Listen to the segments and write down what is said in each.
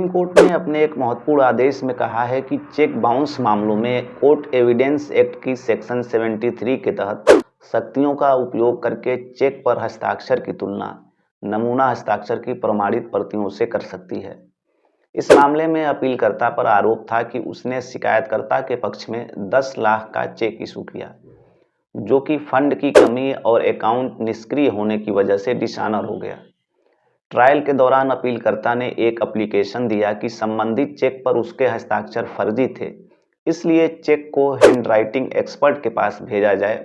Court ने अपने एक महत्वपूर्ण आदेश में कहा है कि चेक बाउंस मामलों में कोर्ट एविडेंस एक्ट की सेक्शन 73 के तहत शक्तियों का उपयोग करके चेक पर हस्ताक्षर की तुलना नमूना हस्ताक्षर की प्रमाणित प्रतियों से कर सकती है। इस मामले में अपीलकर्ता पर आरोप था कि उसने शिकायतकर्ता के पक्ष में 10 लाख का चेक इशू किया, जो कि फंड की कमी और अकाउंट निष्क्रिय होने की वजह से डिसऑनर हो गया। ट्रायल के दौरान अपीलकर्ता ने एक एप्लीकेशन दिया कि संबंधित चेक पर उसके हस्ताक्षर फर्जी थे, इसलिए चेक को हैंडराइटिंग एक्सपर्ट के पास भेजा जाए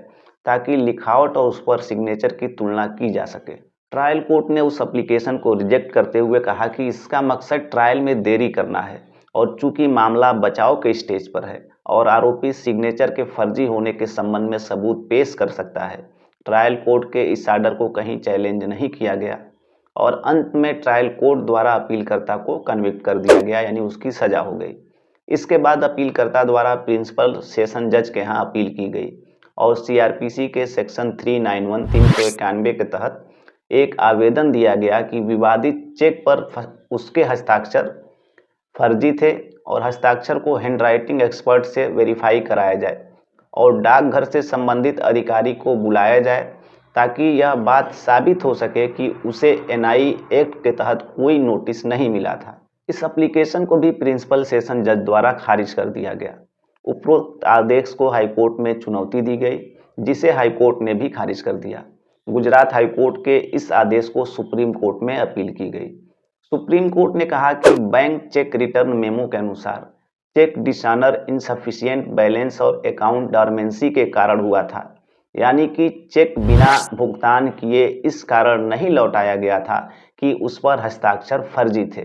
ताकि लिखावट और उस पर सिग्नेचर की तुलना की जा सके। ट्रायल कोर्ट ने उस एप्लीकेशन को रिजेक्ट करते हुए कहा कि इसका मकसद ट्रायल में देरी करना है और चूंकि मामला बचाव के स्टेज पर है और आरोपी सिग्नेचर के फर्जी होने के संबंध में सबूत पेश कर सकता है, ट्रायल कोर्ट के इस आर्डर को कहीं चैलेंज नहीं किया गया और अंत में ट्रायल कोर्ट द्वारा अपीलकर्ता को कन्विक्ट कर दिया गया, यानी उसकी सजा हो गई। इसके बाद अपीलकर्ता द्वारा प्रिंसिपल सेशन जज के यहाँ अपील की गई और सीआरपीसी के सेक्शन 391 391 के तहत एक आवेदन दिया गया कि विवादित चेक पर उसके हस्ताक्षर फर्जी थे और हस्ताक्षर को हैंडराइटिंग एक्सपर्ट से वेरीफाई कराया जाए और डाकघर से संबंधित अधिकारी को बुलाया जाए ताकि यह बात साबित हो सके कि उसे एनआई एक्ट के तहत कोई नोटिस नहीं मिला था। इस एप्लीकेशन को भी प्रिंसिपल सेशन जज द्वारा खारिज कर दिया गया। उपरोक्त आदेश को हाईकोर्ट में चुनौती दी गई, जिसे हाईकोर्ट ने भी खारिज कर दिया। गुजरात हाईकोर्ट के इस आदेश को सुप्रीम कोर्ट में अपील की गई। सुप्रीम कोर्ट ने कहा कि बैंक चेक रिटर्न मेमो के अनुसार चेक डिसऑनर इनसफिशिएंट बैलेंस और अकाउंट डॉर्मेंसी के कारण हुआ था, यानी कि चेक बिना भुगतान किए इस कारण नहीं लौटाया गया था कि उस पर हस्ताक्षर फर्जी थे।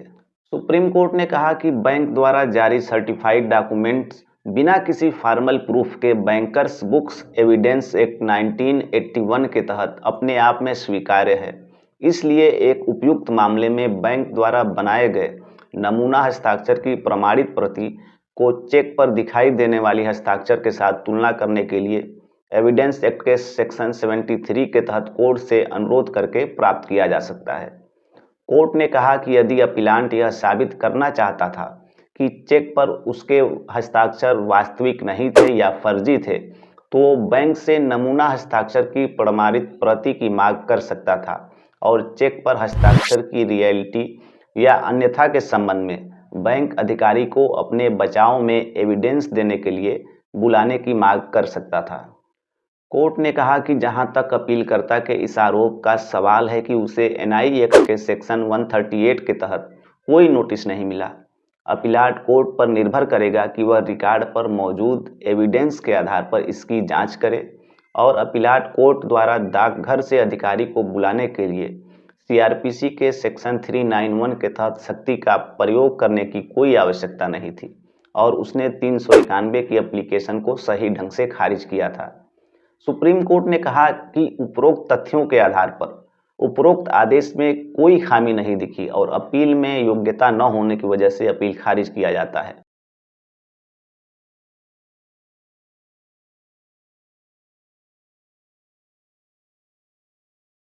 सुप्रीम कोर्ट ने कहा कि बैंक द्वारा जारी सर्टिफाइड डॉक्यूमेंट्स बिना किसी फॉर्मल प्रूफ के बैंकर्स बुक्स एविडेंस एक्ट 1981 के तहत अपने आप में स्वीकार्य है। इसलिए एक उपयुक्त मामले में बैंक द्वारा बनाए गए नमूना हस्ताक्षर की प्रमाणित प्रति को चेक पर दिखाई देने वाली हस्ताक्षर के साथ तुलना करने के लिए एविडेंस एक्ट के सेक्शन 73 के तहत कोर्ट से अनुरोध करके प्राप्त किया जा सकता है। कोर्ट ने कहा कि यदि अपीलांट यह साबित करना चाहता था कि चेक पर उसके हस्ताक्षर वास्तविक नहीं थे या फर्जी थे, तो बैंक से नमूना हस्ताक्षर की प्रमाणित प्रति की मांग कर सकता था और चेक पर हस्ताक्षर की रियलिटी या अन्यथा के संबंध में बैंक अधिकारी को अपने बचाव में एविडेंस देने के लिए बुलाने की मांग कर सकता था। कोर्ट ने कहा कि जहां तक अपीलकर्ता के इस आरोप का सवाल है कि उसे एनआई एक्ट के सेक्शन 138 के तहत कोई नोटिस नहीं मिला, अपीलाट कोर्ट पर निर्भर करेगा कि वह रिकॉर्ड पर मौजूद एविडेंस के आधार पर इसकी जांच करे और अपीलाट कोर्ट द्वारा डाकघर से अधिकारी को बुलाने के लिए सीआरपीसी के सेक्शन 391 के तहत शक्ति का प्रयोग करने की कोई आवश्यकता नहीं थी और उसने 391 की एप्लीकेशन को सही ढंग से खारिज किया था। सुप्रीम कोर्ट ने कहा कि उपरोक्त तथ्यों के आधार पर उपरोक्त आदेश में कोई खामी नहीं दिखी और अपील में योग्यता न होने की वजह से अपील खारिज किया जाता है।